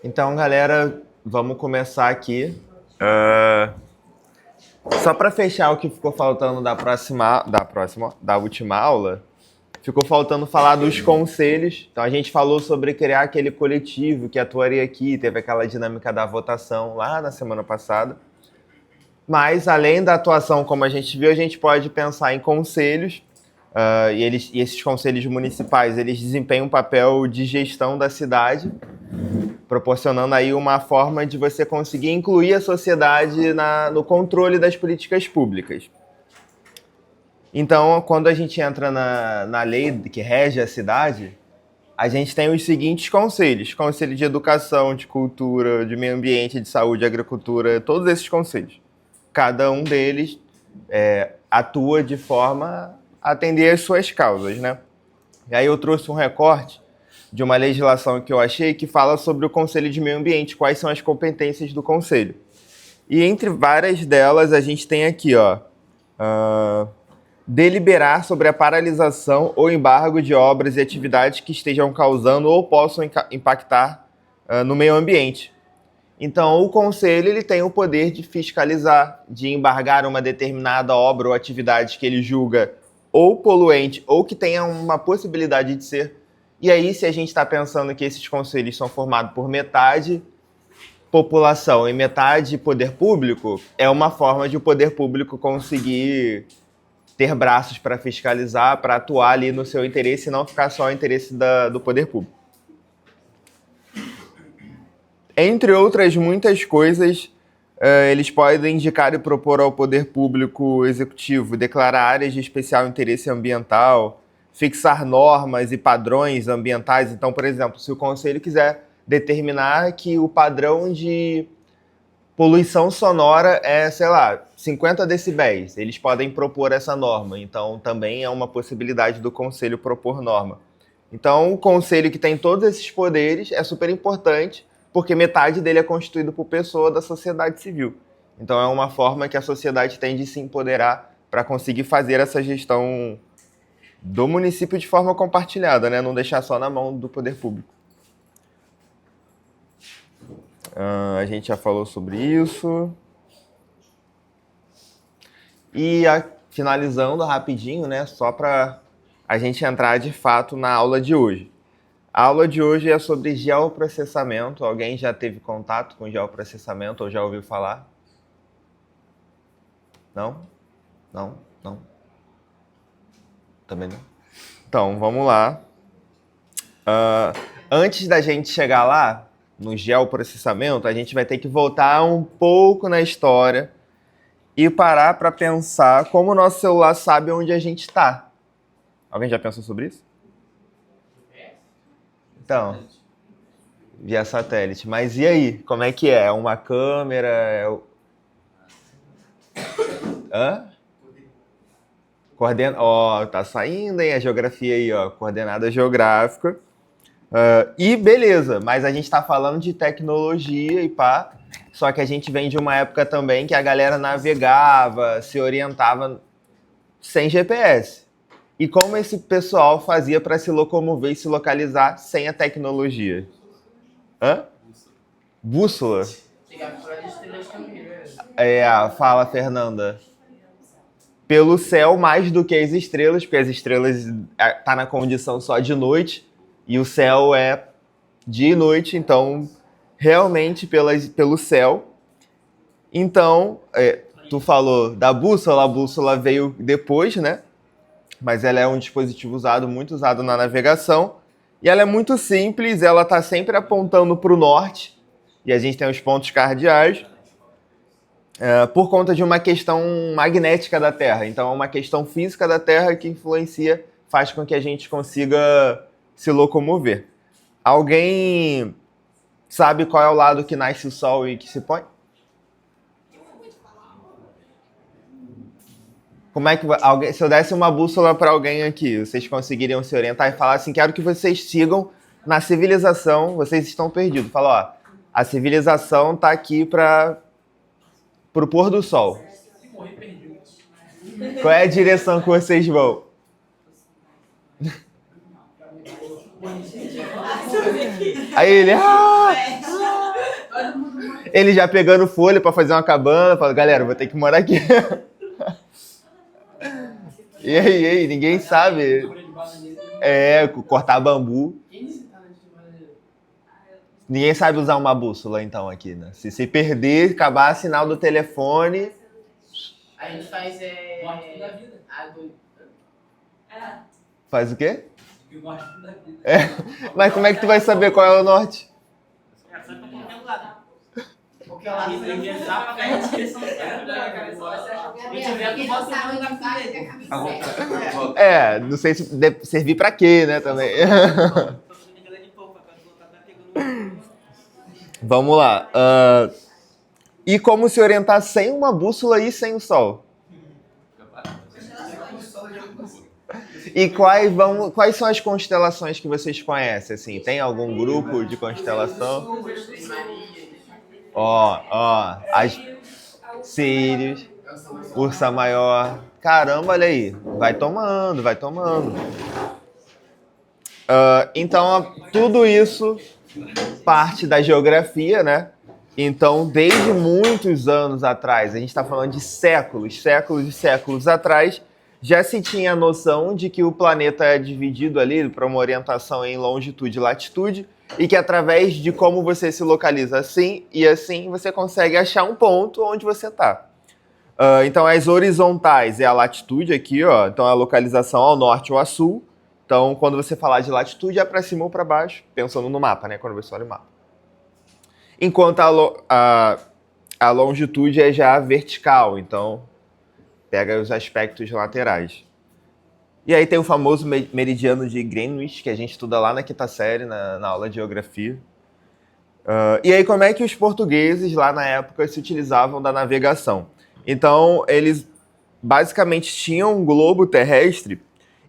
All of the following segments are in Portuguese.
Então, galera, vamos começar aqui. Só para fechar o que ficou faltando da última aula, ficou faltando falar dos conselhos. Então, a gente falou sobre criar aquele coletivo que atuaria aqui, teve aquela dinâmica da votação lá na semana passada. Mas, além da atuação, como a gente viu, a gente pode pensar em conselhos. E esses conselhos municipais, eles desempenham um papel de gestão da cidade, proporcionando aí uma forma de você conseguir incluir a sociedade no controle das políticas públicas. Então, quando a gente entra na lei que rege a cidade, a gente tem os seguintes conselhos: Conselho de Educação, de Cultura, de Meio Ambiente, de Saúde, Agricultura, todos esses conselhos. Cada um deles atua de forma a atender às suas causas, né? E aí eu trouxe um recorte de uma legislação que eu achei que fala sobre o Conselho de Meio Ambiente, quais são as competências do Conselho. E entre várias delas, a gente tem aqui, deliberar sobre a paralisação ou embargo de obras e atividades que estejam causando ou possam impactar no meio ambiente. Então, o Conselho ele tem o poder de fiscalizar, de embargar uma determinada obra ou atividade que ele julga ou poluente ou que tenha uma possibilidade de ser. E aí, se a gente está pensando que esses conselhos são formados por metade população e metade poder público, é uma forma de o poder público conseguir ter braços para fiscalizar, para atuar ali no seu interesse e não ficar só o interesse do poder público. Entre outras muitas coisas, eles podem indicar e propor ao poder público executivo declarar áreas de especial interesse ambiental, fixar normas e padrões ambientais. Então, por exemplo, se o conselho quiser determinar que o padrão de poluição sonora é, 50 decibéis, eles podem propor essa norma. Então, também é uma possibilidade do conselho propor norma. Então, o conselho que tem todos esses poderes é super importante, porque metade dele é constituído por pessoa da sociedade civil. Então, é uma forma que a sociedade tem de se empoderar para conseguir fazer essa gestão do município de forma compartilhada, né? Não deixar só na mão do poder público. A gente já falou sobre isso. E finalizando rapidinho, né? Só para a gente entrar de fato na aula de hoje. A aula de hoje é sobre geoprocessamento. Alguém já teve contato com geoprocessamento ou já ouviu falar? Não? Não? Não? Também não? Então, vamos lá. Antes da gente chegar lá, no geoprocessamento, a gente vai ter que voltar um pouco na história e parar para pensar como o nosso celular sabe onde a gente está. Alguém já pensou sobre isso? Então, via satélite. Mas e aí? Como é que é? É uma câmera? Hã? Tá saindo, hein? A geografia aí, ó. Coordenada geográfica. E beleza, mas a gente tá falando de tecnologia e pá. Só que a gente vem de uma época também que a galera navegava, se orientava sem GPS. E como esse pessoal fazia para se locomover e se localizar sem a tecnologia? Hã? Bússola? Fala, Fernanda. Pelo céu mais do que as estrelas, porque as estrelas tá na condição só de noite e o céu é dia e noite, então realmente pelo céu. Então, tu falou da bússola, a bússola veio depois, né? Mas ela é um dispositivo muito usado na navegação. E ela é muito simples, ela está sempre apontando para o norte. E a gente tem os pontos cardeais. Por conta de uma questão magnética da Terra. Então, é uma questão física da Terra que influencia, faz com que a gente consiga se locomover. Alguém sabe qual é o lado que nasce o Sol e que se põe? Como é que se eu desse uma bússola para alguém aqui, vocês conseguiriam se orientar e falar assim: quero que vocês sigam na civilização, vocês estão perdidos. Fala, ó, a civilização está aqui para o pôr do sol. Qual é a direção que vocês vão? Aí ele... Ele já pegando folha pra fazer uma cabana, fala, galera, vou ter que morar aqui. E aí, ninguém sabe. Cortar bambu. Ninguém sabe usar uma bússola, então, aqui, né? Se perder, acabar sinal do telefone... A gente faz... Norte da vida. Faz o quê? O norte da vida. Mas como é que tu vai saber qual é o norte? Só pra qualquer lugar. Porque ela Isso aí é já pra cair na direção certa. E tiver do vosso lado da vida. Não sei se deve servir pra quê, né, também. Vamos lá. E como se orientar sem uma bússola e sem o sol? E quais são as constelações que vocês conhecem? Assim? Tem algum grupo de constelação? As Sírios, Ursa Maior. Caramba, olha aí. Vai tomando. Então, tudo isso parte da geografia, né? Então, desde muitos anos atrás, a gente está falando de séculos e séculos atrás, já se tinha a noção de que o planeta é dividido ali para uma orientação em longitude e latitude, e que através de como você se localiza assim e assim, você consegue achar um ponto onde você está. Então, as horizontais é a latitude aqui, ó. Então, a localização ao norte ou a sul. Então, quando você falar de latitude, é para cima ou para baixo, pensando no mapa, né? Quando você olha o mapa. Enquanto a longitude é já vertical, então pega os aspectos laterais. E aí tem o famoso meridiano de Greenwich, que a gente estuda lá na quinta série, na aula de geografia. E aí como é que os portugueses lá na época se utilizavam da navegação? Então eles basicamente tinham um globo terrestre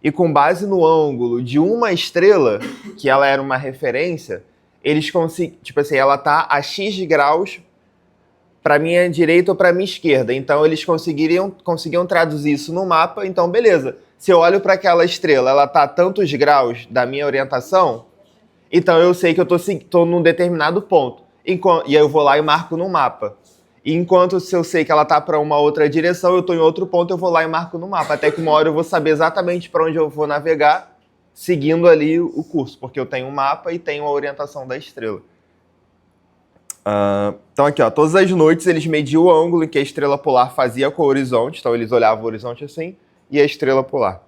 e com base no ângulo de uma estrela, que ela era uma referência, eles conseguiam, tipo assim, ela tá a X graus para minha direita ou para minha esquerda. Então eles conseguiam traduzir isso no mapa. Então beleza, se eu olho para aquela estrela, ela tá a tantos graus da minha orientação, então eu sei que eu tô num determinado ponto. E aí eu vou lá e marco no mapa. E enquanto se eu sei que ela tá para uma outra direção, eu tô em outro ponto, eu vou lá e marco no mapa. Até que uma hora eu vou saber exatamente para onde eu vou navegar, seguindo ali o curso, porque eu tenho um mapa e tenho a orientação da estrela. Então aqui, ó, todas as noites eles mediam o ângulo em que a estrela polar fazia com o horizonte, então eles olhavam o horizonte assim, e a estrela polar.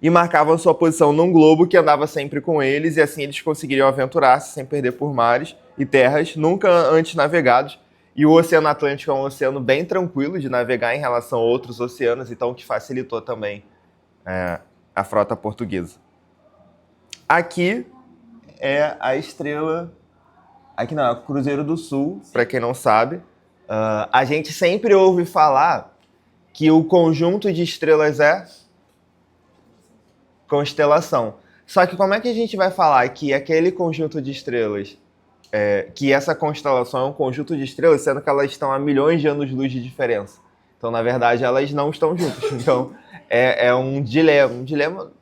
E marcavam sua posição num globo que andava sempre com eles, e assim eles conseguiriam aventurar-se sem perder por mares e terras nunca antes navegados. E o Oceano Atlântico é um oceano bem tranquilo de navegar em relação a outros oceanos, então o que facilitou também a frota portuguesa. Aqui é a estrela... Aqui não, é o Cruzeiro do Sul, para quem não sabe. A gente sempre ouve falar que o conjunto de estrelas é constelação. Só que como é que a gente vai falar que aquele conjunto de estrelas, que essa constelação é um conjunto de estrelas, sendo que elas estão a milhões de anos-luz de diferença? Então, na verdade, elas não estão juntas. Então, é um dilema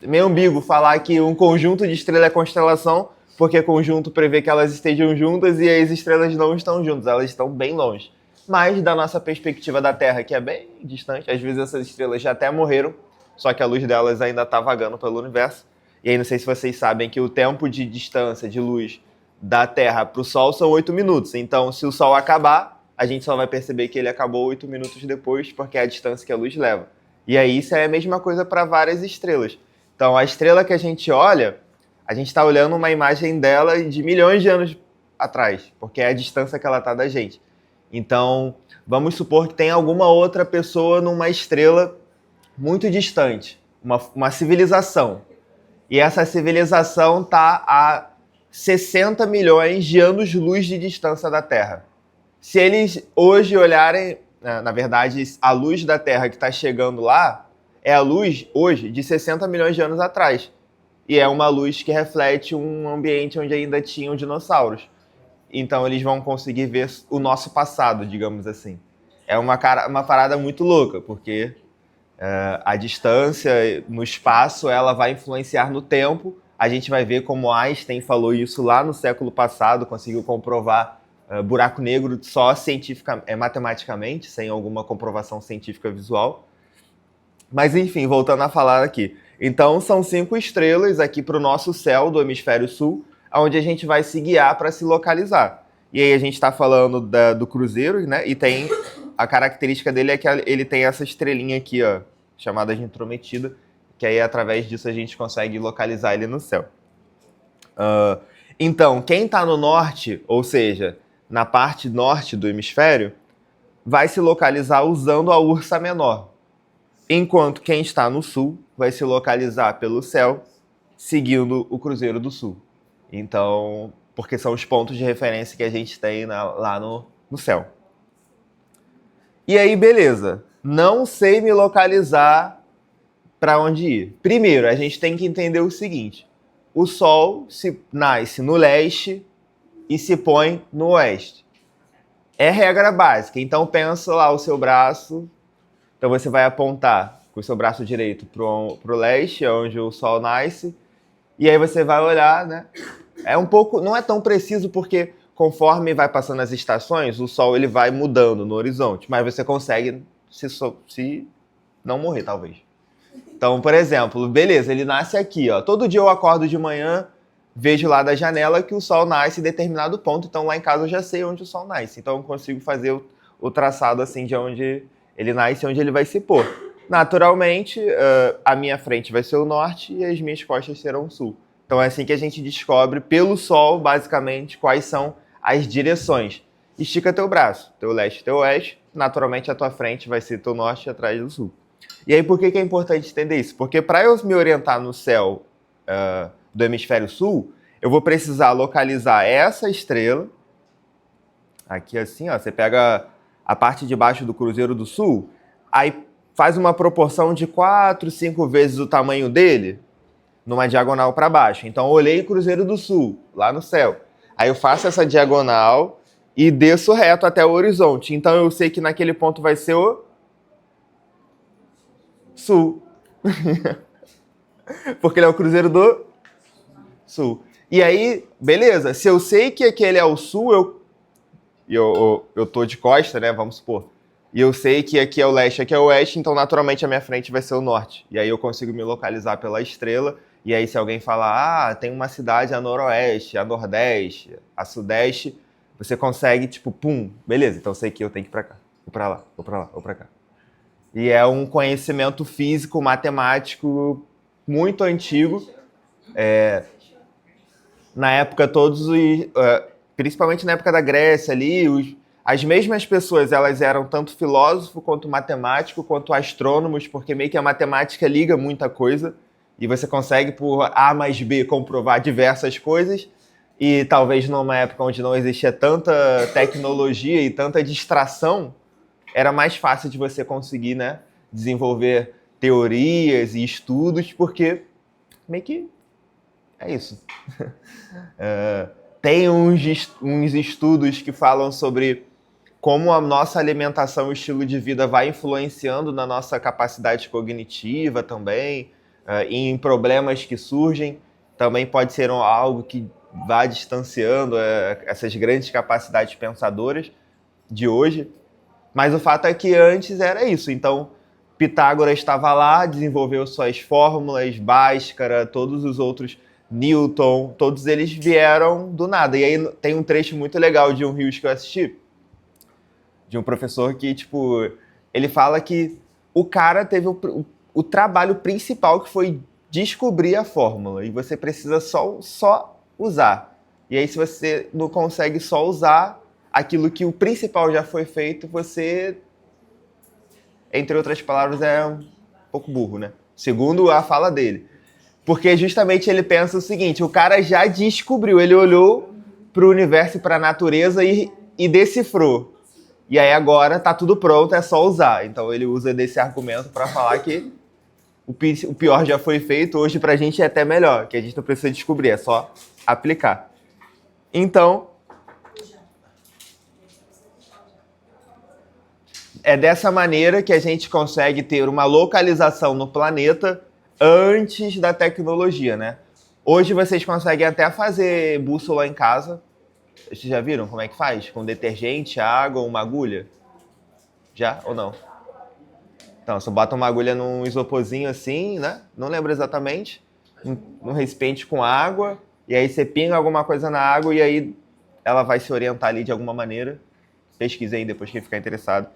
meio ambíguo falar que um conjunto de estrelas é constelação, porque conjunto prevê que elas estejam juntas e as estrelas não estão juntas, elas estão bem longe. Mas, da nossa perspectiva da Terra, que é bem distante, às vezes essas estrelas já até morreram, só que a luz delas ainda está vagando pelo universo. E aí, não sei se vocês sabem que o tempo de distância de luz da Terra para o Sol são 8 minutos. Então, se o Sol acabar, a gente só vai perceber que ele acabou 8 minutos depois, porque é a distância que a luz leva. E aí, isso é a mesma coisa para várias estrelas. Então, a estrela que a gente olha, a gente está olhando uma imagem dela de milhões de anos atrás, porque é a distância que ela está da gente. Então, vamos supor que tem alguma outra pessoa numa estrela muito distante, uma civilização. E essa civilização está a 60 milhões de anos-luz de distância da Terra. Se eles hoje olharem, na verdade, a luz da Terra que está chegando lá, é a luz hoje de 60 milhões de anos atrás. E é uma luz que reflete um ambiente onde ainda tinham dinossauros. Então eles vão conseguir ver o nosso passado, digamos assim. É uma parada muito louca, porque a distância no espaço ela vai influenciar no tempo, A gente vai ver como Einstein falou isso lá no século passado, conseguiu comprovar buraco negro só matematicamente, sem alguma comprovação científica visual. Mas enfim, voltando a falar aqui. Então são 5 estrelas aqui para o nosso céu do hemisfério sul, onde a gente vai se guiar para se localizar. E aí a gente está falando do cruzeiro, né? E tem a característica dele é que ele tem essa estrelinha aqui, ó, chamada de intrometida, que aí através disso a gente consegue localizar ele no céu. Então, quem está no norte, ou seja, na parte norte do hemisfério, vai se localizar usando a Ursa Menor. Enquanto quem está no sul vai se localizar pelo céu, seguindo o Cruzeiro do Sul. Então, porque são os pontos de referência que a gente tem lá no céu. E aí, beleza. Não sei me localizar para onde ir. Primeiro, a gente tem que entender o seguinte. O Sol nasce no leste e se põe no oeste. É regra básica. Então, pensa lá o seu braço. Então, você vai apontar com o seu braço direito para o leste, onde o Sol nasce. E aí você vai olhar, né? Não é tão preciso porque conforme vai passando as estações, o Sol ele vai mudando no horizonte. Mas você consegue se não morrer, talvez. Então, por exemplo, beleza, ele nasce aqui, ó. Todo dia eu acordo de manhã, vejo lá da janela que o Sol nasce em determinado ponto. Então, lá em casa eu já sei onde o Sol nasce. Então, eu consigo fazer o traçado assim de onde ele nasce e onde ele vai se pôr. Naturalmente, a minha frente vai ser o norte e as minhas costas serão o sul. Então, é assim que a gente descobre pelo Sol, basicamente, quais são as direções. Estica teu braço, teu leste, teu oeste. Naturalmente, a tua frente vai ser teu norte e atrás do sul. E aí, por que é importante entender isso? Porque para eu me orientar no céu do hemisfério sul, eu vou precisar localizar essa estrela. Aqui assim, ó, você pega a parte de baixo do Cruzeiro do Sul, aí faz uma proporção de 4, 5 vezes o tamanho dele, numa diagonal para baixo. Então, eu olhei o Cruzeiro do Sul, lá no céu. Aí eu faço essa diagonal e desço reto até o horizonte. Então, eu sei que naquele ponto vai ser o sul. Porque ele é o Cruzeiro do Sul. E aí, beleza. Se eu sei que aquele é o sul, eu tô de costa, né? Vamos supor. E eu sei que aqui é o leste, aqui é o oeste, então naturalmente a minha frente vai ser o norte. E aí eu consigo me localizar pela estrela. E aí se alguém falar, tem uma cidade a noroeste, a nordeste, a sudeste, você consegue, tipo, pum, beleza. Então eu sei que eu tenho que ir pra cá, ou pra lá, ou pra lá, ou pra cá. E é um conhecimento físico, matemático muito antigo. Na época, principalmente na época da Grécia ali, as mesmas pessoas, elas eram tanto filósofo, quanto matemático, quanto astrônomos, porque meio que a matemática liga muita coisa, e você consegue, por A mais B, comprovar diversas coisas, e talvez numa época onde não existia tanta tecnologia e tanta distração, era mais fácil de você conseguir, né, desenvolver teorias e estudos, porque meio que é isso. Tem uns estudos que falam sobre como a nossa alimentação e estilo de vida vai influenciando na nossa capacidade cognitiva também, em problemas que surgem. Também pode ser algo que vá distanciando essas grandes capacidades pensadoras de hoje. Mas o fato é que antes era isso. Então, Pitágoras estava lá, desenvolveu suas fórmulas, Bhaskara, todos os outros, Newton, todos eles vieram do nada. E aí tem um trecho muito legal de um Rios que eu assisti, de um professor que, tipo, ele fala que o cara teve o trabalho principal que foi descobrir a fórmula. E você precisa só usar. E aí, se você não consegue só usar aquilo que o principal já foi feito, você, entre outras palavras, é um pouco burro, né? Segundo a fala dele. Porque justamente ele pensa o seguinte, o cara já descobriu, ele olhou para o universo e para a natureza e decifrou. E aí agora tá tudo pronto, é só usar. Então ele usa desse argumento para falar que o pior já foi feito, hoje pra gente é até melhor, que a gente não precisa descobrir, é só aplicar. Então, é dessa maneira que a gente consegue ter uma localização no planeta antes da tecnologia, né? Hoje vocês conseguem até fazer bússola em casa. Vocês já viram como é que faz? Com detergente, água, uma agulha? Já ou não? Então, você bota uma agulha num isoporzinho assim, né? Não lembro exatamente. Num recipiente com água. E aí você pinga alguma coisa na água e aí ela vai se orientar ali de alguma maneira. Pesquisei depois quem ficar interessado.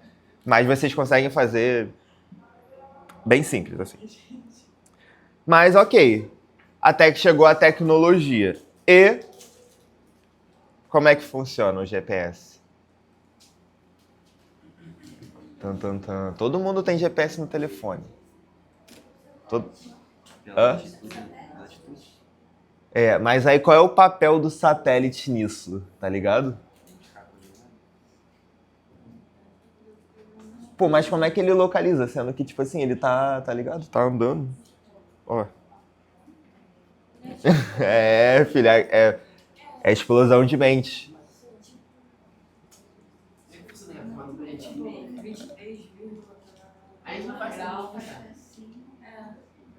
Mas vocês conseguem fazer bem simples, assim. Mas ok. Até que chegou a tecnologia. E como é que funciona o GPS? Tan, tan, tan. Todo mundo tem GPS no telefone. Todo... Hã? É, mas aí qual é o papel do satélite nisso, tá ligado? Pô, mas como é que ele localiza? Sendo que, tipo assim, ele tá ligado? Tá andando. Ó. É, filha, é explosão de mente. Aí não faz grau,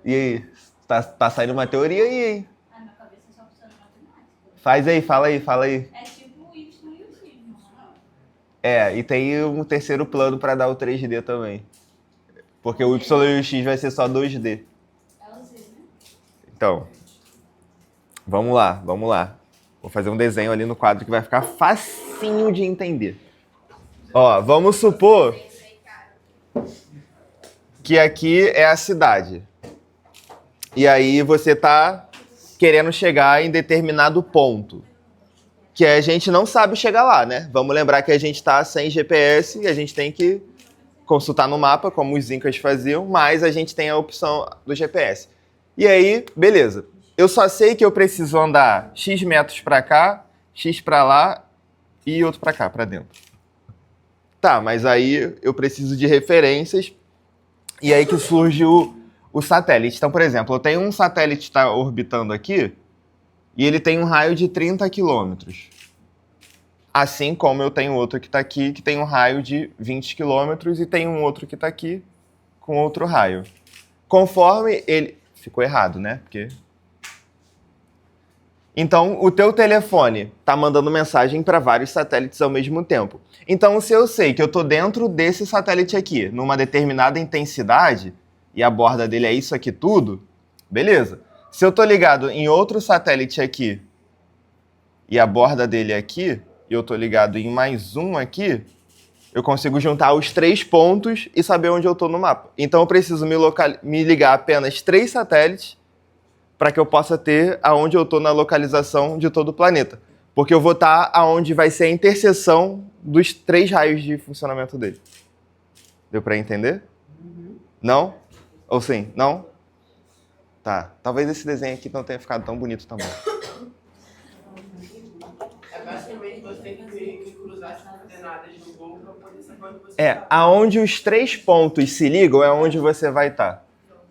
E aí? Tá saindo uma teoria aí, hein? Faz aí, fala aí. É tipo o Y e o X, não É, e tem um terceiro plano pra dar o 3D também. Porque o Y e o X vai ser só 2D. é o Z, né? Então, vamos lá. Vou fazer um desenho ali no quadro que vai ficar facinho de entender. Ó, vamos supor que aqui é a cidade. E aí você tá querendo chegar em determinado ponto. Que a gente não sabe chegar lá, né? Vamos lembrar que a gente tá sem GPS e a gente tem que consultar no mapa, como os incas faziam, mas a gente tem a opção do GPS. E aí, beleza. Eu só sei que eu preciso andar X metros pra cá, X pra lá e outro pra cá, pra dentro. Tá, mas aí eu preciso de referências e aí que surge o satélite. Então, por exemplo, eu tenho um satélite que está orbitando aqui e ele tem um raio de 30 quilômetros. Assim como eu tenho outro que está aqui, que tem um raio de 20 quilômetros, e tem um outro que está aqui com outro raio. Conforme ele... Ficou errado, né? Porque... Então, o teu telefone está mandando mensagem para vários satélites ao mesmo tempo. Então, se eu sei que eu estou dentro desse satélite aqui, numa determinada intensidade, e a borda dele é isso aqui tudo, beleza. Se eu estou ligado em outro satélite aqui, e a borda dele é aqui, e eu estou ligado em mais um aqui, eu consigo juntar os 3 pontos e saber onde eu estou no mapa. Então, eu preciso me ligar a apenas 3 satélites para que eu possa ter aonde eu estou na localização de todo o planeta. Porque eu vou estar aonde vai ser a interseção dos 3 raios de funcionamento dele. Deu para entender? Não? Ou sim? Não? Tá. Talvez esse desenho aqui não tenha ficado tão bonito também. É basicamente você tem que cruzar as coordenadas do gol para poder saber onde você É, tá. aonde os 3 pontos se ligam é onde você vai estar.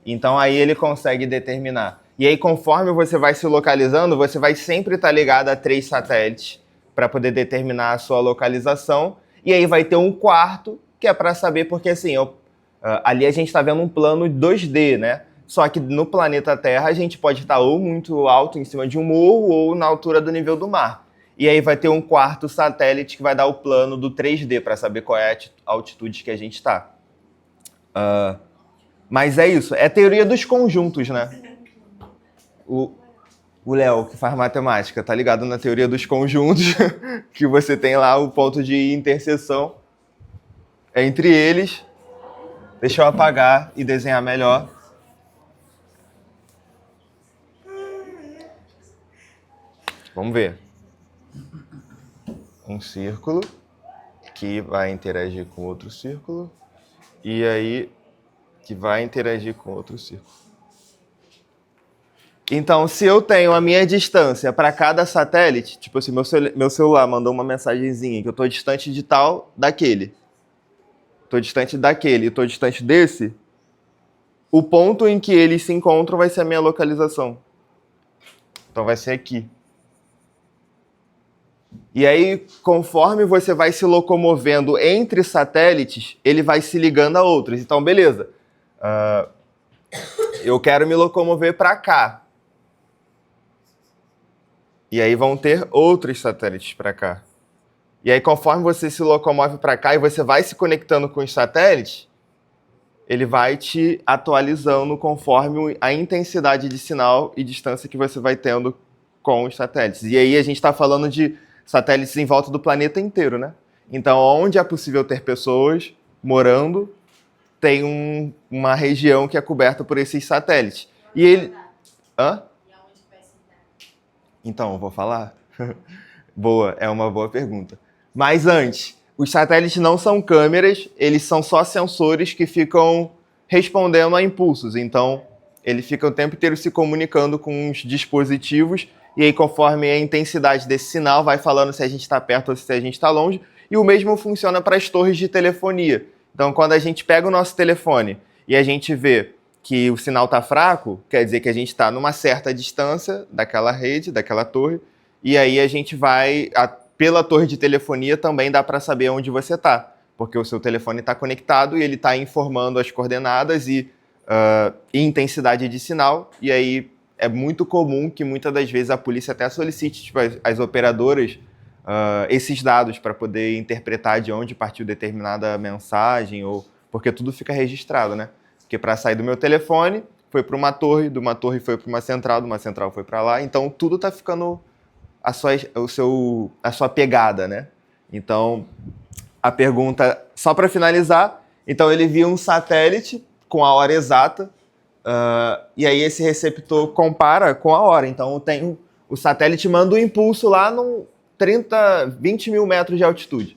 Então aí ele consegue determinar. E aí conforme você vai se localizando, você vai sempre estar ligado a 3 satélites para poder determinar a sua localização. E aí vai ter um quarto, que é para saber, porque assim, ali a gente está vendo um plano 2D, né? Só que no planeta Terra a gente pode estar ou muito alto em cima de um morro ou na altura do nível do mar. E aí vai ter um quarto satélite que vai dar o plano do 3D para saber qual é a altitude que a gente está. Mas é isso, é a teoria dos conjuntos, né? O Léo, que faz matemática, tá ligado na teoria dos conjuntos, que você tem lá o ponto de interseção entre eles. Deixa eu apagar e desenhar melhor. Vamos ver. Um círculo que vai interagir com outro círculo e aí que vai interagir com outro círculo. Então, se eu tenho a minha distância para cada satélite, tipo assim, meu celular mandou uma mensagenzinha que eu estou distante de tal daquele. Estou distante daquele e estou distante desse, o ponto em que eles se encontram vai ser a minha localização. Então vai ser aqui. E aí, conforme você vai se locomovendo entre satélites, ele vai se ligando a outros. Então, beleza. Eu quero me locomover para cá. E aí vão ter outros satélites para cá. E aí, conforme você se locomove para cá e você vai se conectando com os satélites, ele vai te atualizando conforme a intensidade de sinal e distância que você vai tendo com os satélites. E aí a gente está falando de satélites em volta do planeta inteiro, né? Então, onde é possível ter pessoas morando, tem uma região que é coberta por esses satélites. E ele... Hã? Então, eu vou falar? Boa, é uma boa pergunta. Mas antes, os satélites não são câmeras, eles são só sensores que ficam respondendo a impulsos. Então, ele fica o tempo inteiro se comunicando com os dispositivos e aí, conforme a intensidade desse sinal, vai falando se a gente está perto ou se a gente está longe. E o mesmo funciona para as torres de telefonia. Então, quando a gente pega o nosso telefone e a gente vê que o sinal está fraco, quer dizer que a gente está numa certa distância daquela rede, daquela torre, e aí a gente vai, pela torre de telefonia também dá para saber onde você está, porque o seu telefone está conectado e ele está informando as coordenadas e intensidade de sinal, e aí é muito comum que muitas das vezes a polícia até solicite tipo, as operadoras esses dados para poder interpretar de onde partiu determinada mensagem, ou porque tudo fica registrado, né? Porque para sair do meu telefone, foi para uma torre, de uma torre foi para uma central, de uma central foi para lá, então tudo está ficando a sua pegada, né? Então, a pergunta, só para finalizar, então ele via um satélite com a hora exata, e aí esse receptor compara com a hora, então o satélite manda um impulso lá num 20 mil metros de altitude.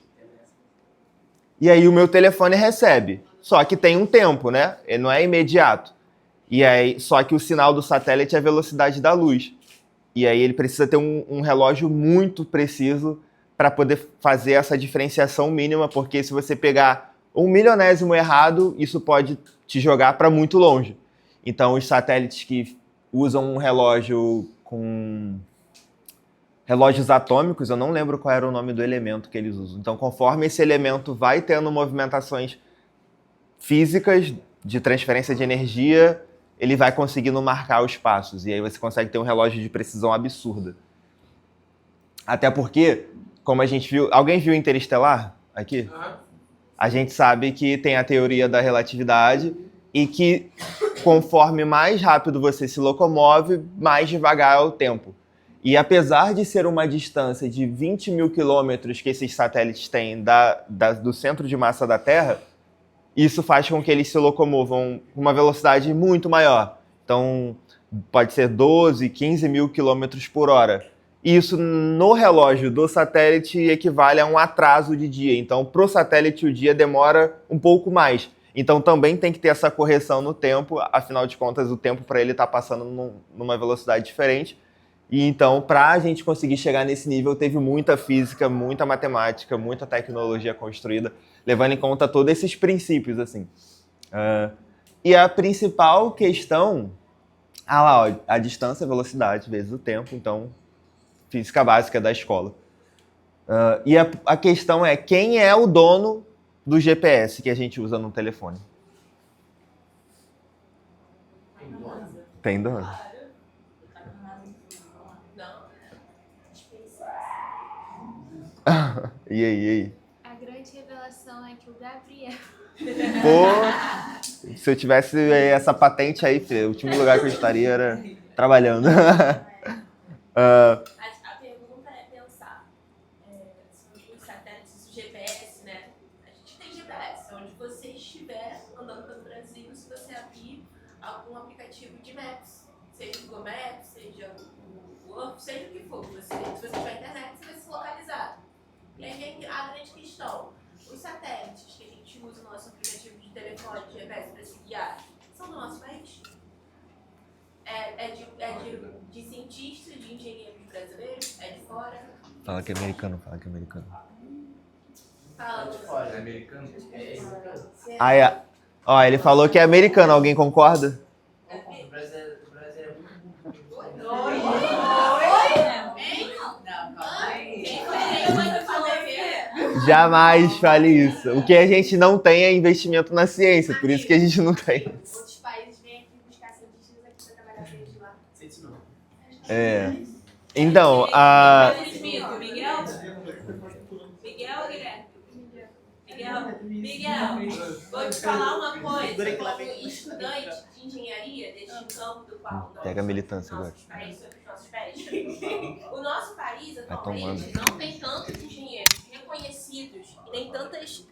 E aí o meu telefone recebe. Só que tem um tempo, né? Ele não é imediato. E aí, só que o sinal do satélite é a velocidade da luz. E aí ele precisa ter um relógio muito preciso para poder fazer essa diferenciação mínima, porque se você pegar 1 milionésimo errado, isso pode te jogar para muito longe. Então, os satélites que usam um relógio com relógios atômicos, eu não lembro qual era o nome do elemento que eles usam. Então, conforme esse elemento vai tendo movimentações físicas de transferência de energia, ele vai conseguindo marcar os passos. E aí você consegue ter um relógio de precisão absurda. Até porque, como a gente viu... Alguém viu Interestelar aqui? A gente sabe que tem a teoria da relatividade e que conforme mais rápido você se locomove, mais devagar é o tempo. E apesar de ser uma distância de 20 mil quilômetros que esses satélites têm do centro de massa da Terra, isso faz com que eles se locomovam com uma velocidade muito maior. Então, pode ser 12, 15 mil quilômetros por hora. Isso, no relógio do satélite, equivale a um atraso de dia. Então, para o satélite, o dia demora um pouco mais. Então, também tem que ter essa correção no tempo. Afinal de contas, o tempo para ele está passando numa velocidade diferente. E então, para a gente conseguir chegar nesse nível, teve muita física, muita matemática, muita tecnologia construída, levando em conta todos esses princípios, assim. E a principal questão... lá, ó, a distância, a velocidade, vezes o tempo. Então, física básica da escola. E a questão é, quem é o dono do GPS que a gente usa no telefone? Tem dono? E aí? A grande revelação é que o Gabriel... Pô, se eu tivesse essa patente aí, filho, o último lugar que eu estaria era trabalhando. A pergunta é pensar sobre os satélites, o GPS, né? A gente tem GPS, onde você estiver andando pelo Brasil, se você abrir algum aplicativo de Maps, seja o Google Maps, seja o Word, seja o que for, se você tiver internet, você vai se localizar. E aí vem a grande questão, os satélites que a gente usa no nosso aplicativo de telefone, de GPS para se guiar, são do nosso país? De cientistas, de engenheiros brasileiros? É de fora? Fala que é americano, fala que é americano. Fala de fora. É americano? Ó, ele falou que é americano, alguém concorda? O Brasil é muito... Oi? Jamais fale isso. O que a gente não tem é investimento na ciência, por isso que a gente não tem. Outros países vêm aqui buscar cientistas aqui para trabalhar desde lá. Sei disso não. Então, Miguel? Miguel ou Guilherme? Miguel, vou te falar uma coisa. Como estudante de engenharia deste campo do qual Pega a militância agora. O nosso país atualmente não tem tantos engenheiros reconhecidos e nem tantas...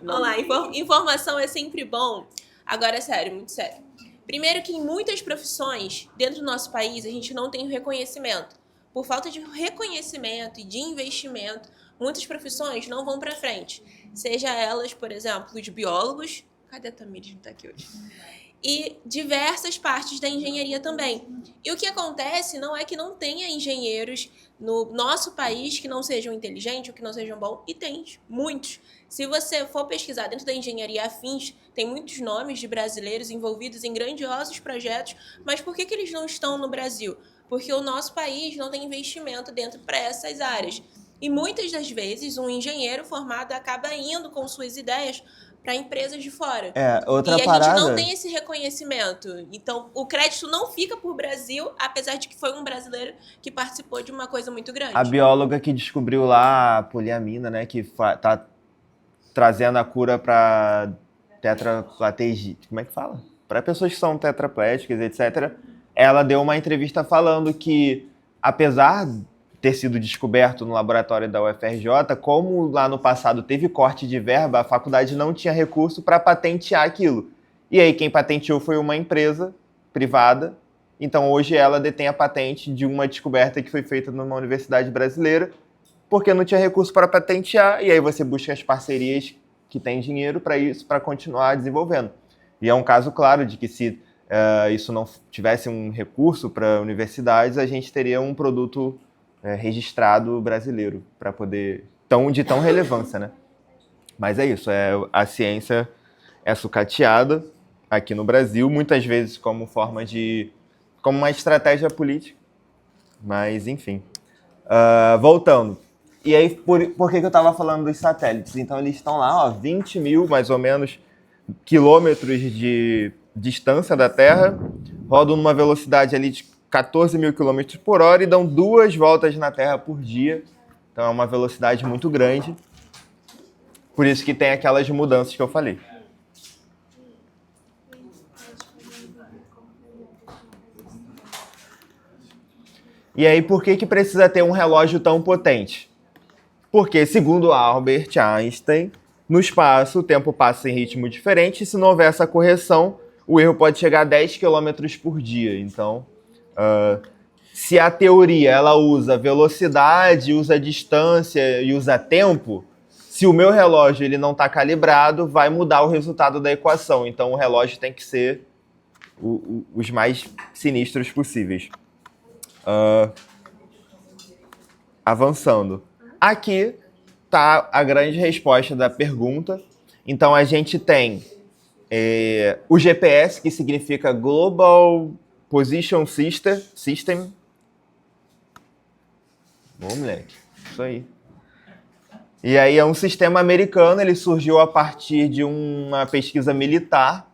Vamos lá, informação é sempre bom. Agora é sério, muito sério. Primeiro que em muitas profissões dentro do nosso país a gente não tem o reconhecimento. Por falta de reconhecimento e de investimento, muitas profissões não vão para frente. Seja elas, por exemplo, os biólogos... Cadê a Tamires? Não está aqui hoje. E diversas partes da engenharia também. E o que acontece não é que não tenha engenheiros no nosso país que não sejam inteligentes ou que não sejam bons, e tem muitos. Se você for pesquisar dentro da engenharia afins, tem muitos nomes de brasileiros envolvidos em grandiosos projetos, mas por que eles não estão no Brasil? Porque o nosso país não tem investimento dentro para essas áreas. E muitas das vezes um engenheiro formado acaba indo com suas ideias para empresas de fora. Outra e a parada... gente não tem esse reconhecimento. Então, o crédito não fica por Brasil, apesar de que foi um brasileiro que participou de uma coisa muito grande. A bióloga que descobriu lá a poliamina, né, que tá trazendo a cura para tetraplegia, como é que fala? Para pessoas que são tetraplégicas, etc. Ela deu uma entrevista falando que, apesar de ter sido descoberto no laboratório da UFRJ, como lá no passado teve corte de verba, a faculdade não tinha recurso para patentear aquilo. E aí quem patenteou foi uma empresa privada. Então hoje ela detém a patente de uma descoberta que foi feita numa universidade brasileira, porque não tinha recurso para patentear, e aí você busca as parcerias que têm dinheiro para isso, para continuar desenvolvendo. E é um caso claro de que se isso não tivesse um recurso para universidades, a gente teria um produto registrado brasileiro, para poder... de tão relevância, né? Mas é isso, a ciência é sucateada aqui no Brasil, muitas vezes como uma estratégia política. Mas, enfim. Voltando. E aí, por que eu estava falando dos satélites? Então, eles estão lá, 20 mil, mais ou menos, quilômetros de distância da Terra, rodam numa velocidade ali de 14 mil quilômetros por hora e dão 2 voltas na Terra por dia. Então, é uma velocidade muito grande. Por isso que tem aquelas mudanças que eu falei. E aí, por que precisa ter um relógio tão potente? Porque, segundo Albert Einstein, no espaço o tempo passa em ritmo diferente e se não houver essa correção, o erro pode chegar a 10 km por dia. Então, se a teoria ela usa velocidade, usa distância e usa tempo, se o meu relógio ele não está calibrado, vai mudar o resultado da equação. Então, o relógio tem que ser os mais sinistros possíveis. Avançando. Aqui está a grande resposta da pergunta. Então, a gente tem o GPS, que significa Global Position System. Bom, moleque. Isso aí. E aí é um sistema americano, ele surgiu a partir de uma pesquisa militar.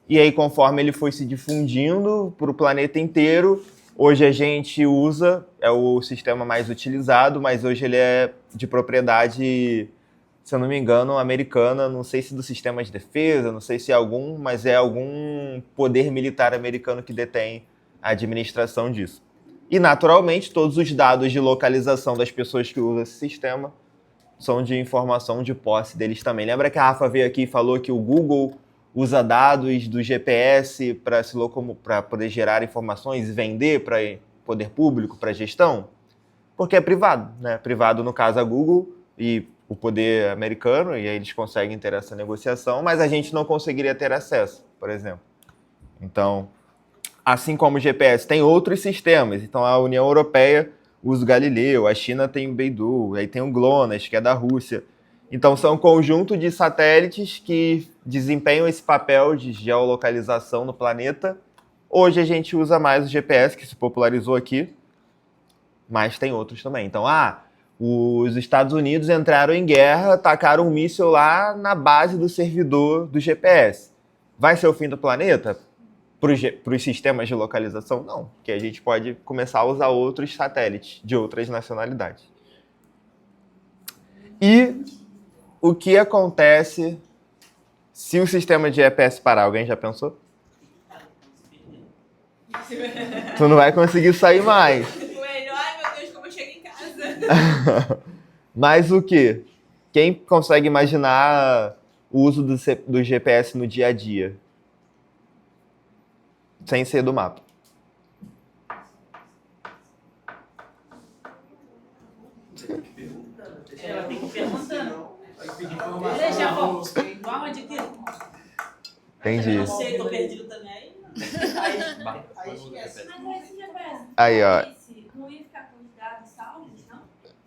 E aí, conforme ele foi se difundindo para o planeta inteiro, hoje a gente usa, é o sistema mais utilizado, mas hoje ele é de propriedade, se eu não me engano, americana, não sei se do sistema de defesa, não sei se é algum, mas é algum poder militar americano que detém a administração disso. E, naturalmente, todos os dados de localização das pessoas que usam esse sistema são de informação de posse deles também. Lembra que a Rafa veio aqui e falou que o Google usa dados do GPS para poder gerar informações e vender para poder público, para gestão? Porque é privado, né? Privado, no caso, a Google e o poder americano, e aí eles conseguem ter essa negociação, mas a gente não conseguiria ter acesso, por exemplo. Então, assim como o GPS, tem outros sistemas. Então, a União Europeia usa o Galileu, a China tem o Beidou, aí tem o GLONASS, que é da Rússia. Então, são um conjunto de satélites que desempenham esse papel de geolocalização no planeta. Hoje a gente usa mais o GPS, que se popularizou aqui, mas tem outros também. Então, os Estados Unidos entraram em guerra, tacaram um míssil lá na base do servidor do GPS. Vai ser o fim do planeta? para os sistemas de localização? Não, porque a gente pode começar a usar outros satélites de outras nacionalidades. E o que acontece se o sistema de GPS parar? Alguém já pensou? Tu não vai conseguir sair mais. Ai, meu Deus, como eu chego em casa. Mas o quê? Quem consegue imaginar o uso do GPS no dia a dia? Sem ser do mapa. Ela tem que perguntando. Deixa a foto. Aonde aqui? Entendi. Não sei, tô perdido também. Aí esquece. Mas esse GPS Aí, ó. não ia ficar com os dados salvos, não?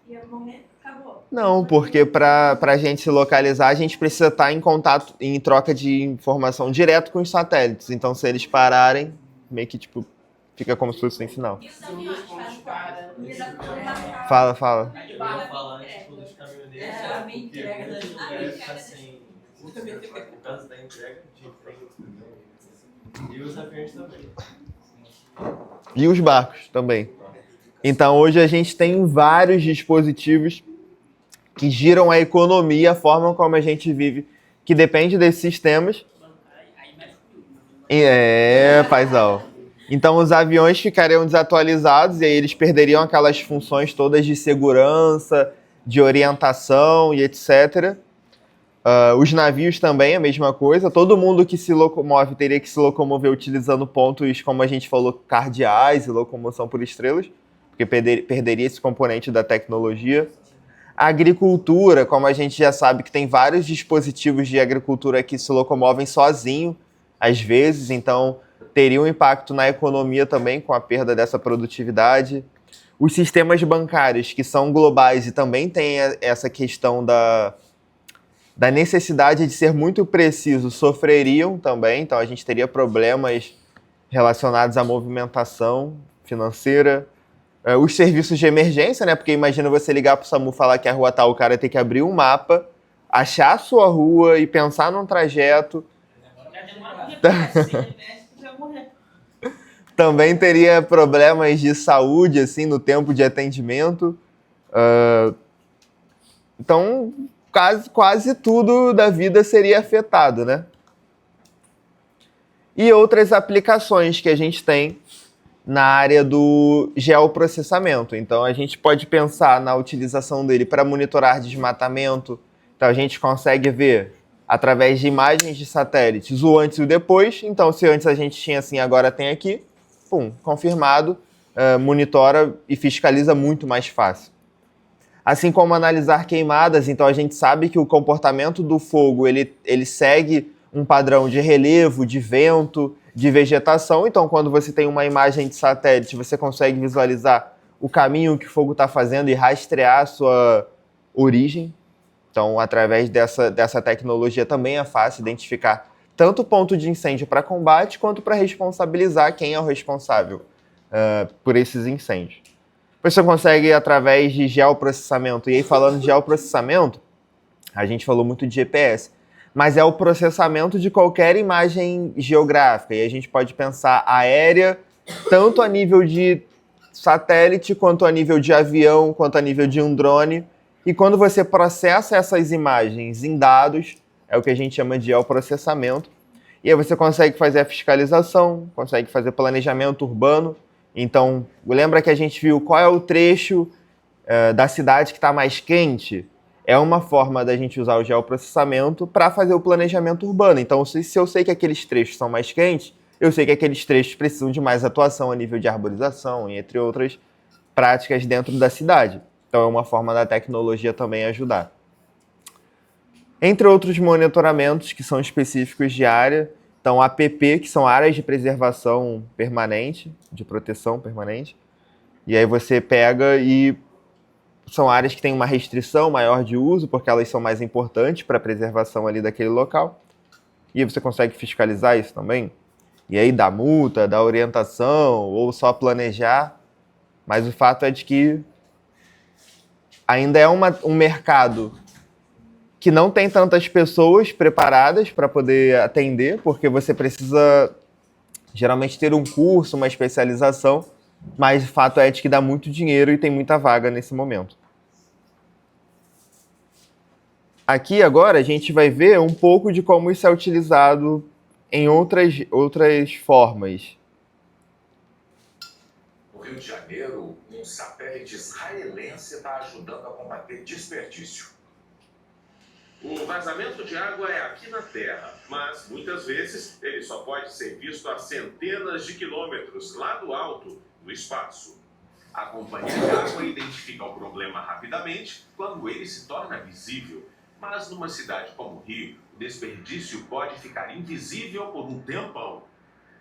Ia morrer, acabou. Não, porque para a gente se localizar, a gente precisa estar em contato, em troca de informação direto com os satélites. Então, se eles pararem, meio que, tipo, fica como se fosse sem sinal. E os aviões fazem como? Fala. Eu ia falar, tipo, dos caminhoneiros, É, a minha porque entrega das- muita mulher fica sem... Por causa da entrega de emprego. E os aviões também. E os barcos também. Então, hoje a gente tem vários dispositivos que giram a economia, a forma como a gente vive, que depende desses sistemas. Paizão. Então, os aviões ficariam desatualizados e aí eles perderiam aquelas funções todas de segurança, de orientação e etc. Os navios também, a mesma coisa. Todo mundo que se locomove teria que se locomover utilizando pontos, como a gente falou, cardeais e locomoção por estrelas, porque perderia esse componente da tecnologia. A agricultura, como a gente já sabe que tem vários dispositivos de agricultura que se locomovem sozinho, às vezes, então teria um impacto na economia também com a perda dessa produtividade. Os sistemas bancários, que são globais e também tem essa questão da necessidade de ser muito preciso, sofreriam também, então a gente teria problemas relacionados à movimentação financeira. Os serviços de emergência, né? Porque imagina você ligar pro SAMU e falar que a rua tal, o cara tem que abrir um mapa, achar a sua rua e pensar num trajeto. Também teria problemas de saúde, assim, no tempo de atendimento. Então, quase tudo da vida seria afetado, né? E outras aplicações que a gente tem na área do geoprocessamento. Então, a gente pode pensar na utilização dele para monitorar desmatamento. Então, a gente consegue ver, através de imagens de satélites, o antes e o depois. Então, se antes a gente tinha assim, agora tem aqui, pum, confirmado, monitora e fiscaliza muito mais fácil. Assim como analisar queimadas, então a gente sabe que o comportamento do fogo, ele segue um padrão de relevo, de vento, de vegetação. Então, quando você tem uma imagem de satélite, você consegue visualizar o caminho que o fogo está fazendo e rastrear a sua origem. Então, através dessa tecnologia também é fácil identificar tanto o ponto de incêndio para combate, quanto para responsabilizar quem é o responsável por esses incêndios. Você consegue, através de geoprocessamento, e aí falando de geoprocessamento, a gente falou muito de GPS, mas é o processamento de qualquer imagem geográfica, e a gente pode pensar aérea, tanto a nível de satélite, quanto a nível de avião, quanto a nível de um drone. E quando você processa essas imagens em dados, é o que a gente chama de geoprocessamento. E aí você consegue fazer a fiscalização, consegue fazer planejamento urbano. Então, lembra que a gente viu qual é o trecho da cidade que está mais quente? É uma forma da gente usar o geoprocessamento para fazer o planejamento urbano. Então, se eu sei que aqueles trechos são mais quentes, eu sei que aqueles trechos precisam de mais atuação a nível de arborização, entre outras práticas dentro da cidade. Então, é uma forma da tecnologia também ajudar. Entre outros monitoramentos que são específicos de área, então APP, que são áreas de preservação permanente, de proteção permanente. E aí você pega e são áreas que têm uma restrição maior de uso, porque elas são mais importantes para a preservação ali daquele local. E aí você consegue fiscalizar isso também. E aí dá multa, dá orientação, ou só planejar. Mas o fato é de que ainda é um mercado que não tem tantas pessoas preparadas para poder atender, porque você precisa geralmente ter um curso, uma especialização, mas o fato é de que dá muito dinheiro e tem muita vaga nesse momento. Aqui agora a gente vai ver um pouco de como isso é utilizado em outras formas. No Rio de Janeiro, um satélite israelense está ajudando a combater desperdício. O vazamento de água é aqui na Terra, mas muitas vezes ele só pode ser visto a centenas de quilômetros lá do alto, no espaço. A companhia de água identifica o problema rapidamente quando ele se torna visível. Mas numa cidade como o Rio, o desperdício pode ficar invisível por um tempão.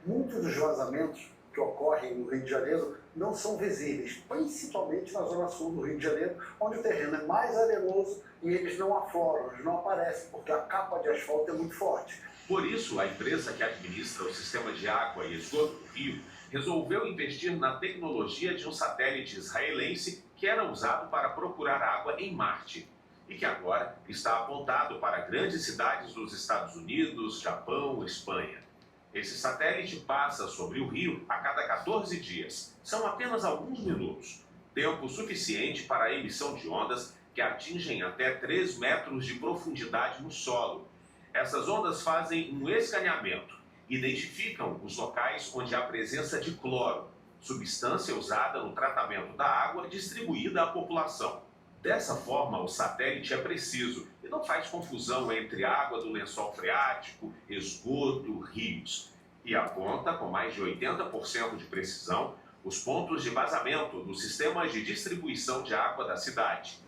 Muitos dos vazamentos que ocorrem no Rio de Janeiro não são visíveis, principalmente na zona sul do Rio de Janeiro, onde o terreno é mais arenoso e eles não afloram, eles não aparecem, porque a capa de asfalto é muito forte. Por isso, a empresa que administra o sistema de água e esgoto do Rio resolveu investir na tecnologia de um satélite israelense que era usado para procurar água em Marte e que agora está apontado para grandes cidades dos Estados Unidos, Japão, Espanha. Esse satélite passa sobre o rio a cada 14 dias. São apenas alguns minutos, tempo suficiente para a emissão de ondas que atingem até 3 metros de profundidade no solo. Essas ondas fazem um escaneamento, identificam os locais onde há presença de cloro, substância usada no tratamento da água distribuída à população. Dessa forma, o satélite é preciso e não faz confusão entre água do lençol freático, esgoto, rios. E aponta com mais de 80% de precisão os pontos de vazamento dos sistemas de distribuição de água da cidade.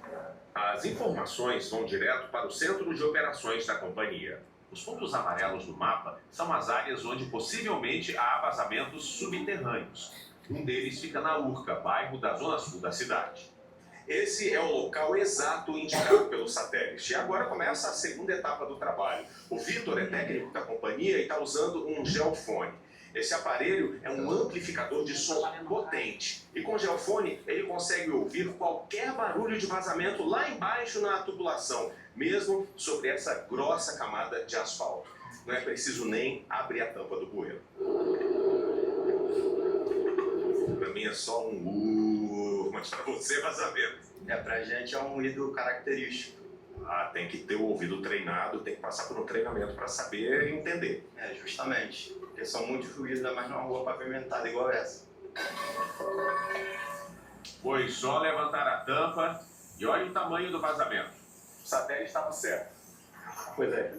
As informações vão direto para o centro de operações da companhia. Os pontos amarelos no mapa são as áreas onde possivelmente há vazamentos subterrâneos. Um deles fica na Urca, bairro da zona sul da cidade. Esse é o local exato indicado pelo satélite. E agora começa a segunda etapa do trabalho. O Vitor é técnico da companhia e está usando um geofone. Esse aparelho é um amplificador de som potente. E com o geofone, ele consegue ouvir qualquer barulho de vazamento lá embaixo na tubulação, mesmo sobre essa grossa camada de asfalto. Não é preciso nem abrir a tampa do bueiro. Para mim é só um mas para você é vazamento. Pra gente é um ruído característico. Tem que ter o ouvido treinado, tem que passar por um treinamento para saber e entender. Justamente. Porque são muitos ruídos, ainda mais numa rua pavimentada igual essa. Foi só levantar a tampa e olha o tamanho do vazamento. O satélite estava certo. Pois é.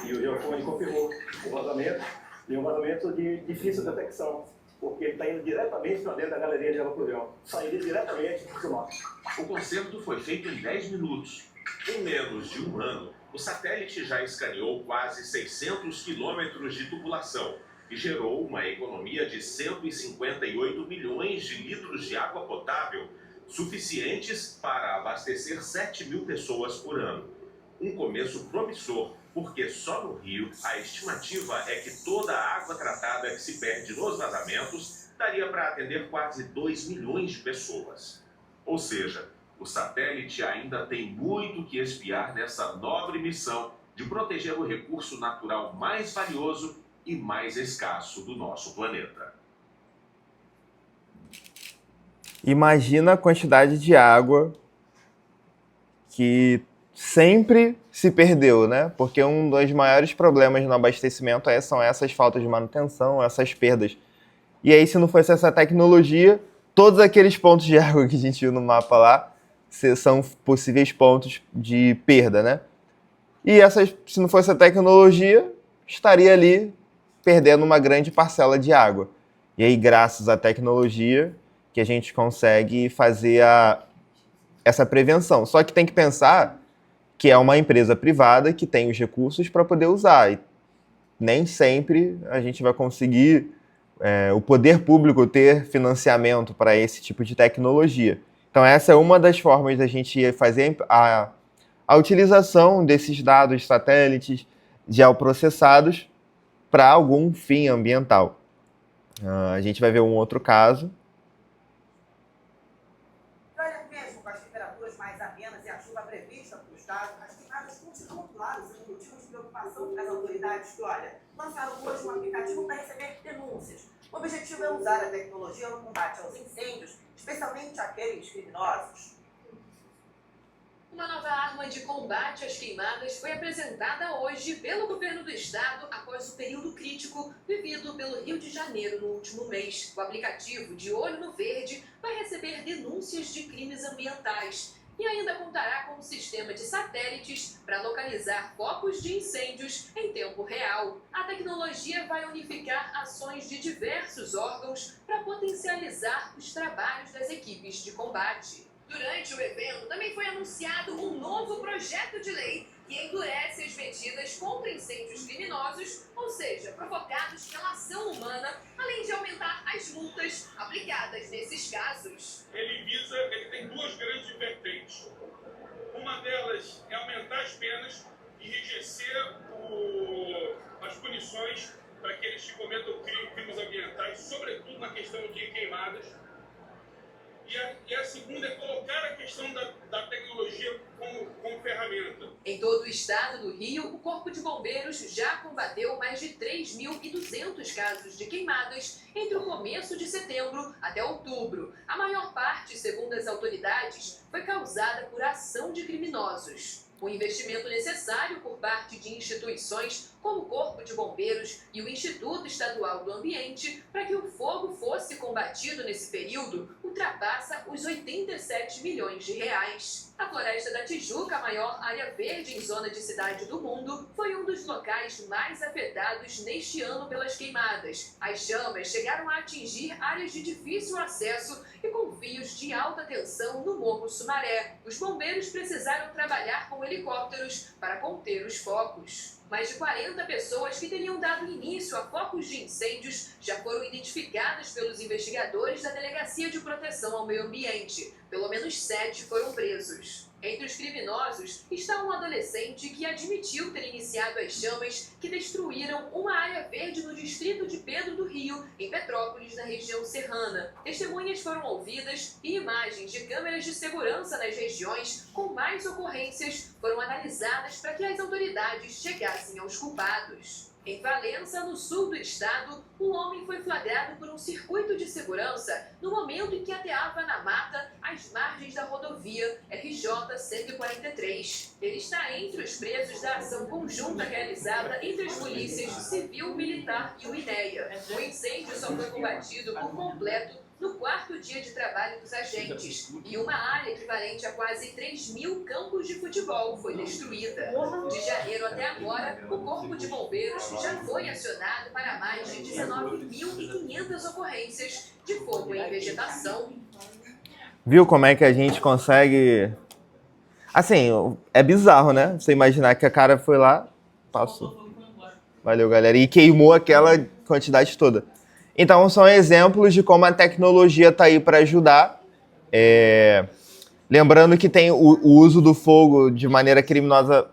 E o geofone confirmou o vazamento, e um vazamento de difícil detecção, porque ele está indo diretamente para dentro da galeria de água pluvial. Sairia diretamente para o norte. O concerto foi feito em 10 minutos. Em menos de um ano, o satélite já escaneou quase 600 quilômetros de tubulação e gerou uma economia de 158 milhões de litros de água potável, suficientes para abastecer 7 mil pessoas por ano. Um começo promissor, porque só no Rio a estimativa é que toda a água tratada que se perde nos vazamentos daria para atender quase 2 milhões de pessoas. Ou seja, o satélite ainda tem muito que espiar nessa nobre missão de proteger o recurso natural mais valioso e mais escasso do nosso planeta. Imagina a quantidade de água que sempre se perdeu, né? Porque um dos maiores problemas no abastecimento são essas faltas de manutenção, essas perdas. E aí, se não fosse essa tecnologia, todos aqueles pontos de água que a gente viu no mapa lá são possíveis pontos de perda, né? E se não fosse a tecnologia, estaria ali perdendo uma grande parcela de água. E aí, graças à tecnologia, que a gente consegue fazer essa prevenção. Só que tem que pensar que é uma empresa privada que tem os recursos para poder usar. E nem sempre a gente vai conseguir, o poder público ter financiamento para esse tipo de tecnologia. Então essa é uma das formas da gente fazer a utilização desses dados satélites geoprocessados para algum fim ambiental. A gente vai ver um outro caso. Mesmo com as temperaturas mais amenas e a chuva prevista para o estado, as queimadas continuam claras e motivo de preocupação para as autoridades que, lançaram hoje um aplicativo para receber denúncias. O objetivo é usar a tecnologia no combate aos incêndios, especialmente aqueles criminosos. Uma nova arma de combate às queimadas foi apresentada hoje pelo governo do estado após o período crítico vivido pelo Rio de Janeiro no último mês. O aplicativo de Olho no Verde vai receber denúncias de crimes ambientais e ainda contará com um sistema de satélites para localizar focos de incêndios em tempo real. A tecnologia vai unificar ações de diversos órgãos para potencializar os trabalhos das equipes de combate. Durante o evento, também foi anunciado um novo projeto de lei que endurece as medidas contra incêndios criminosos, ou seja, provocados pela ação humana, além de aumentar as multas aplicadas nesses casos. Ele tem duas grandes vertentes. Uma delas é aumentar as penas e enrijecer as punições para aqueles que cometam crimes ambientais, sobretudo na questão de queimadas. E a segunda é colocar a questão da tecnologia como ferramenta. Em todo o estado do Rio, o Corpo de Bombeiros já combateu mais de 3.200 casos de queimadas entre o começo de setembro até outubro. A maior parte, segundo as autoridades, foi causada por ação de criminosos. O investimento necessário por parte de instituições como o Corpo de Bombeiros e o Instituto Estadual do Ambiente para que o fogo fosse combatido nesse período ultrapassa os 87 milhões de reais. A Floresta da Tijuca, a maior área verde em zona de cidade do mundo, foi um dos locais mais afetados neste ano pelas queimadas. As chamas chegaram a atingir áreas de difícil acesso e com fios de alta tensão no Morro Sumaré. Os bombeiros precisaram trabalhar com helicópteros para conter os focos. Mais de 40 pessoas que teriam dado início a focos de incêndios já foram identificadas pelos investigadores da Delegacia de Proteção ao Meio Ambiente. Pelo menos 7 foram presos. Entre os criminosos está um adolescente que admitiu ter iniciado as chamas que destruíram uma área verde no distrito de Pedro do Rio, em Petrópolis, na região serrana. Testemunhas foram ouvidas e imagens de câmeras de segurança nas regiões com mais ocorrências foram analisadas para que as autoridades chegassem aos culpados. Em Valença, no sul do estado, um homem foi flagrado por um circuito de segurança no momento em que ateava na mata às margens da rodovia RJ-143. Ele está entre os presos da ação conjunta realizada entre as polícias civil, militar e o INEA. O incêndio só foi combatido por completo no 4º dia de trabalho dos agentes, e uma área equivalente a quase 3.000 campos de futebol foi destruída. De janeiro até agora, o Corpo de Bombeiros já foi acionado para mais de 19.500 ocorrências de fogo em vegetação. Viu como é que a gente consegue... Assim, é bizarro, né? Você imaginar que a cara foi lá, passou. Valeu, galera. E queimou aquela quantidade toda. Então, são exemplos de como a tecnologia está aí para ajudar. Lembrando que tem o uso do fogo de maneira criminosa.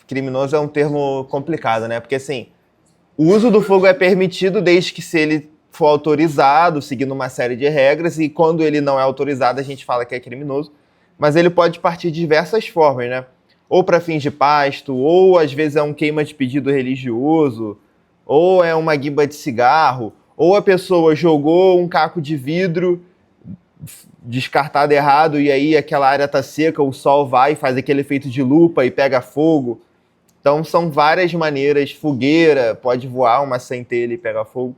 Criminoso é um termo complicado, né? Porque, assim, o uso do fogo é permitido desde que se ele for autorizado, seguindo uma série de regras, e quando ele não é autorizado, a gente fala que é criminoso. Mas ele pode partir de diversas formas, né? Ou para fins de pasto, ou às vezes é um queima de pedido religioso, ou é uma guimba de cigarro, ou a pessoa jogou um caco de vidro descartado errado e aí aquela área está seca, o sol vai e faz aquele efeito de lupa e pega fogo. Então são várias maneiras, fogueira, pode voar uma centelha e pegar fogo.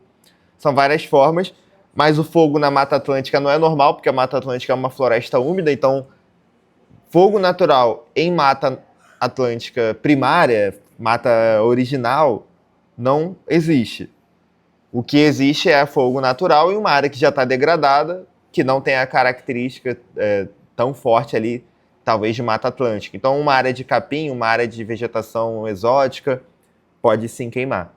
São várias formas, mas o fogo na Mata Atlântica não é normal, porque a Mata Atlântica é uma floresta úmida, então fogo natural em Mata Atlântica primária, mata original, não existe. O que existe é fogo natural em uma área que já está degradada, que não tem a característica tão forte ali, talvez de Mata Atlântica. Então, uma área de capim, uma área de vegetação exótica, pode sim queimar.